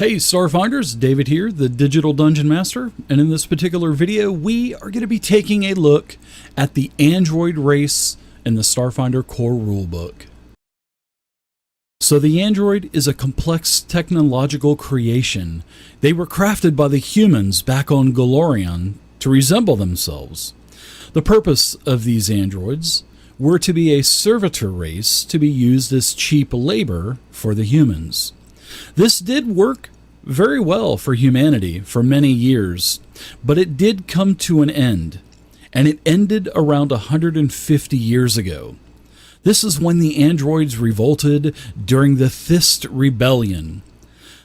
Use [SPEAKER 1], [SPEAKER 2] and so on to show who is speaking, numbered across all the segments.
[SPEAKER 1] Hey Starfinders, David here, the Digital Dungeon Master, and in this particular video we are going to be taking a look at the android race in the Starfinder core rulebook. So the android is a complex technological creation. They were crafted by the humans back on Golarion to resemble themselves. The purpose of these androids were to be a servitor race to be used as cheap labor for the humans. This did work very well for humanity for many years, but it did come to an end, and it ended around 150 years ago. This is when the androids revolted during the Thist Rebellion.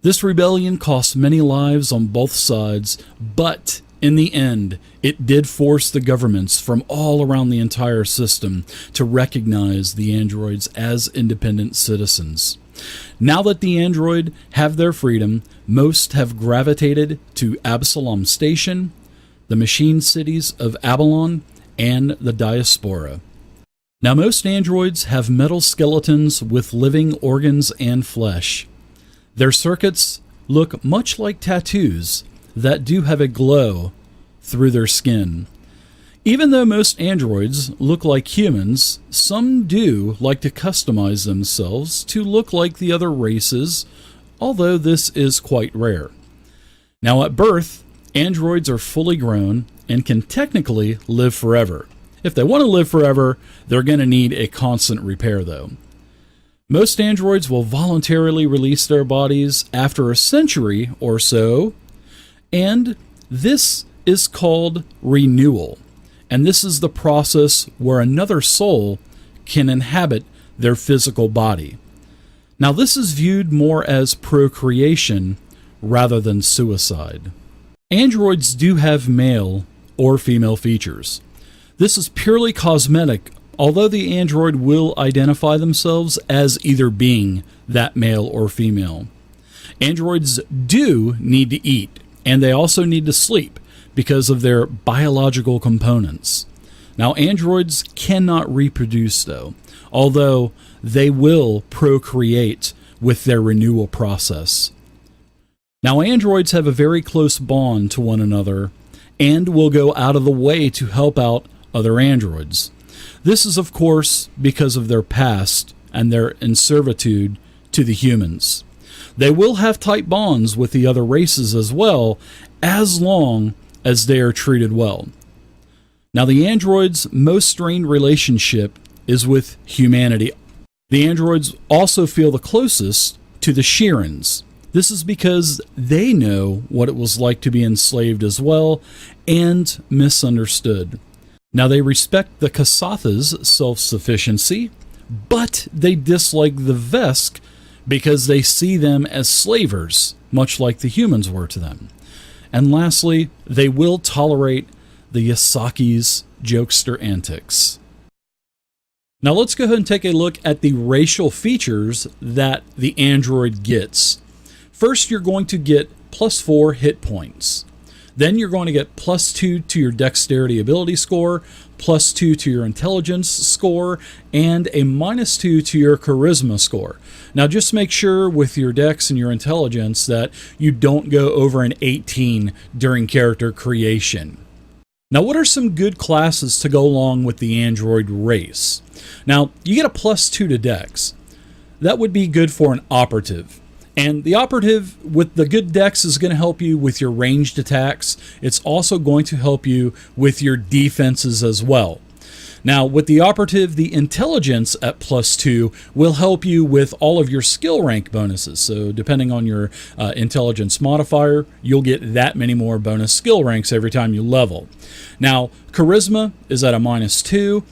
[SPEAKER 1] This rebellion cost many lives on both sides, but in the end, it did force the governments from all around the entire system to recognize the androids as independent citizens. Now that the android have their freedom, most have gravitated to Absalom Station, the machine cities of Abalon, and the Diaspora. Now most androids have metal skeletons with living organs and flesh. Their circuits look much like tattoos that do have a glow through their skin. Even though most androids look like humans, some do like to customize themselves to look like the other races, although this is quite rare. Now at birth, androids are fully grown and can technically live forever. If they want to live forever, they're going to need a constant repair though. Most androids will voluntarily release their bodies after a century or so, and this is called renewal. And this is the process where another soul can inhabit their physical body. Now this is viewed more as procreation rather than suicide. Androids do have male or female features. This is purely cosmetic, although the android will identify themselves as either being that male or female. Androids do need to eat, and they also need to sleep, because of their biological components. Now, androids cannot reproduce, though, although they will procreate with their renewal process. Now, androids have a very close bond to one another and will go out of the way to help out other androids. This is, of course, because of their past and their inservitude to the humans. They will have tight bonds with the other races as well, as long as they are treated well. Now the androids' most strained relationship is with humanity. The androids also feel the closest to the Shirans. This is because they know what it was like to be enslaved as well and misunderstood. Now they respect the Kasatha's self-sufficiency, but they dislike the Vesk because they see them as slavers, much like the humans were to them. And lastly, they will tolerate the Yasaki's jokester antics. Now let's go ahead and take a look at the racial features that the android gets. First, you're going to get +4 hit points. Then you're going to get +2 to your dexterity ability score, +2 to your intelligence score, and a -2 to your charisma score. Now just make sure with your dex and your intelligence that you don't go over an 18 during character creation. Now what are some good classes to go along with the android race? Now you get a +2 to dex. That would be good for an operative. And the operative with the good dex is going to help you with your ranged attacks. It's also going to help you with your defenses as well. Now with the operative, the intelligence at +2 will help you with all of your skill rank bonuses. So depending on your intelligence modifier, you'll get that many more bonus skill ranks every time you level. Now charisma is at a -2,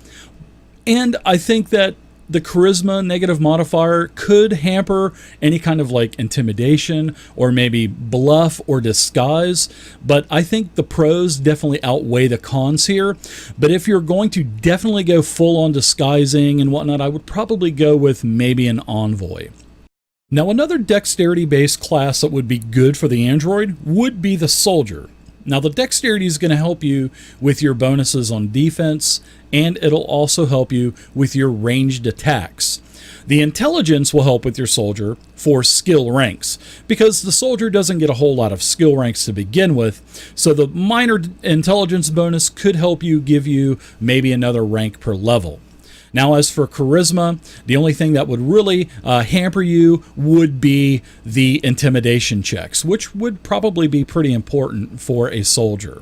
[SPEAKER 1] and I think that the charisma negative modifier could hamper any kind of like intimidation or maybe bluff or disguise, but I think the pros definitely outweigh the cons here. But if you're going to definitely go full on disguising and whatnot, I would probably go with maybe an envoy. Now another dexterity based class that would be good for the android would be the soldier. Now the dexterity is going to help you with your bonuses on defense, and it'll also help you with your ranged attacks. The intelligence will help with your soldier for skill ranks, because the soldier doesn't get a whole lot of skill ranks to begin with, so the minor intelligence bonus could help you give you maybe another rank per level. Now, as for charisma, the only thing that would really hamper you would be the intimidation checks, which would probably be pretty important for a soldier.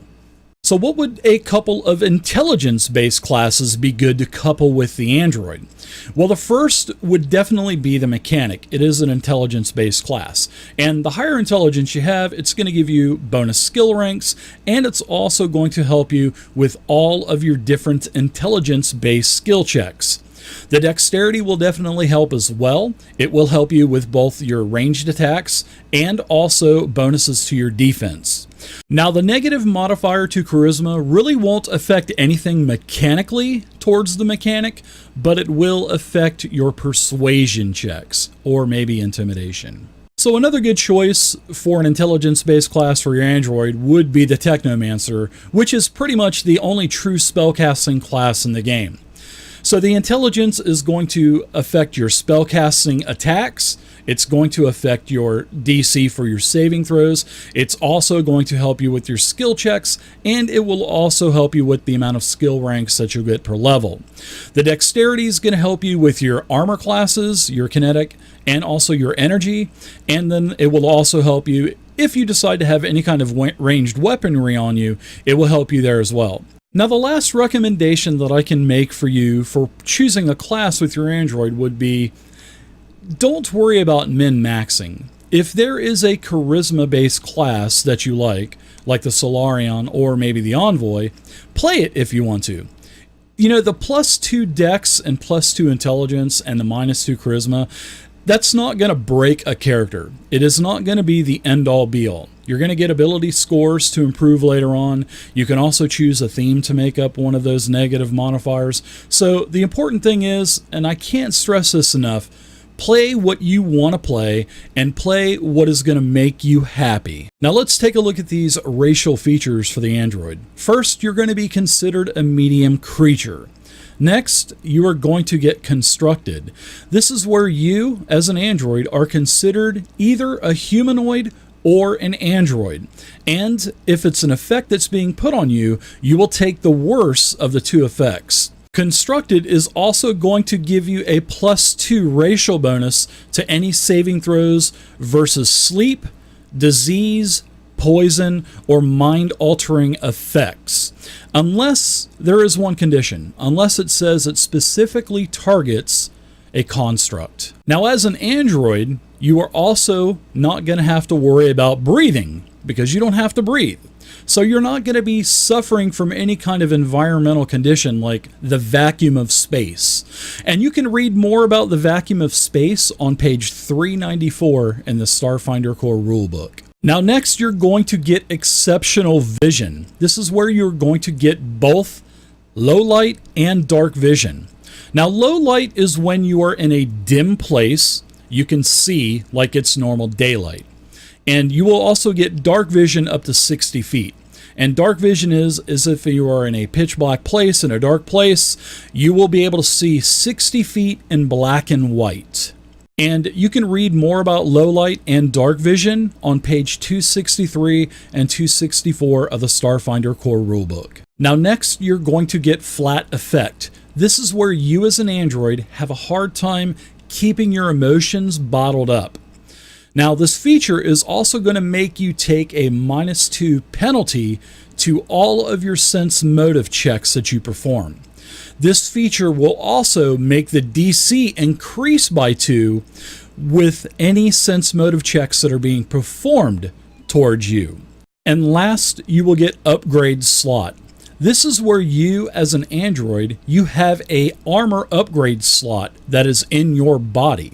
[SPEAKER 1] So what would a couple of intelligence-based classes be good to couple with the android? Well, the first would definitely be the mechanic. It is an intelligence-based class. And the higher intelligence you have, it's going to give you bonus skill ranks, and it's also going to help you with all of your different intelligence-based skill checks. The dexterity will definitely help as well. It will help you with both your ranged attacks and also bonuses to your defense. Now, the negative modifier to charisma really won't affect anything mechanically towards the mechanic, but it will affect your persuasion checks or maybe intimidation. So another good choice for an intelligence-based class for your android would be the Technomancer, which is pretty much the only true spellcasting class in the game. So the intelligence is going to affect your spellcasting attacks. It's going to affect your DC for your saving throws. It's also going to help you with your skill checks, and it will also help you with the amount of skill ranks that you'll get per level. The dexterity is going to help you with your armor classes, your kinetic, and also your energy. And then it will also help you if you decide to have any kind of ranged weaponry on you. It will help you there as well. Now, the last recommendation that I can make for you for choosing a class with your android would be, don't worry about min-maxing. If there is a charisma-based class that you like the Solarian or maybe the Envoy, play it if you want to. You know, the +2 dex and +2 intelligence and the -2 charisma, that's not going to break a character. It is not going to be the end-all be-all. You're going to get ability scores to improve later on. You can also choose a theme to make up one of those negative modifiers. So the important thing is, and I can't stress this enough, play what you want to play and play what is going to make you happy. Now let's take a look at these racial features for the android. First, you're going to be considered a medium creature. Next, you are going to get constructed. This is where you, as an android, are considered either a humanoid or an android. And if it's an effect that's being put on you, you will take the worse of the two effects. Constructed is also going to give you a +2 racial bonus to any saving throws versus sleep, disease, poison, or mind-altering effects. Unless there is one condition, unless it says it specifically targets a construct. Now, as an android, you are also not going to have to worry about breathing, because you don't have to breathe. So you're not going to be suffering from any kind of environmental condition like the vacuum of space. And you can read more about the vacuum of space on page 394 in the Starfinder core rulebook. Now next, you're going to get exceptional vision. This is where you're going to get both low light and dark vision. Now, low light is when you are in a dim place. You can see like it's normal daylight. And you will also get dark vision up to 60 feet. And dark vision is if you are in a pitch black place, in a dark place, you will be able to see 60 feet in black and white. And you can read more about low light and dark vision on page 263 and 264 of the Starfinder core rulebook. Now next, you're going to get flat effect. This is where you as an android have a hard time keeping your emotions bottled up. Now, this feature is also going to make you take a -2 penalty to all of your sense motive checks that you perform. This feature will also make the DC increase by 2 with any sense motive checks that are being performed towards you. And last, you will get upgrade slot. This is where you, as an android, you have a armor upgrade slot that is in your body.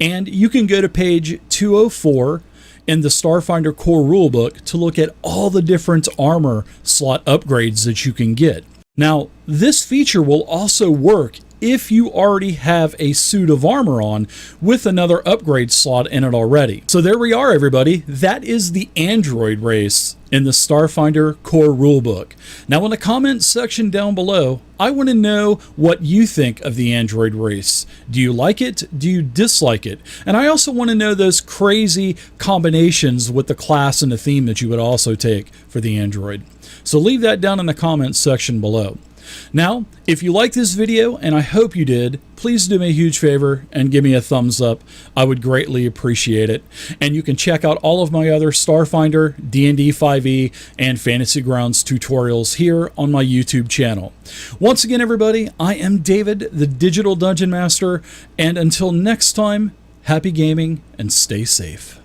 [SPEAKER 1] And you can go to page 204 in the Starfinder core rulebook to look at all the different armor slot upgrades that you can get. Now, this feature will also work if you already have a suit of armor on with another upgrade slot in it already. So there we are, everybody. That is the android race in the Starfinder core rulebook. Now in the comments section down below, I want to know what you think of the android race. Do you like it? Do you dislike it? And I also want to know those crazy combinations with the class and the theme that you would also take for the android. So leave that down in the comments section below. Now, if you like this video, and I hope you did, please do me a huge favor and give me a thumbs up. I would greatly appreciate it. And you can check out all of my other Starfinder, D&D 5e, and Fantasy Grounds tutorials here on my YouTube channel. Once again, everybody, I am David, the Digital Dungeon Master, and until next time, happy gaming and stay safe.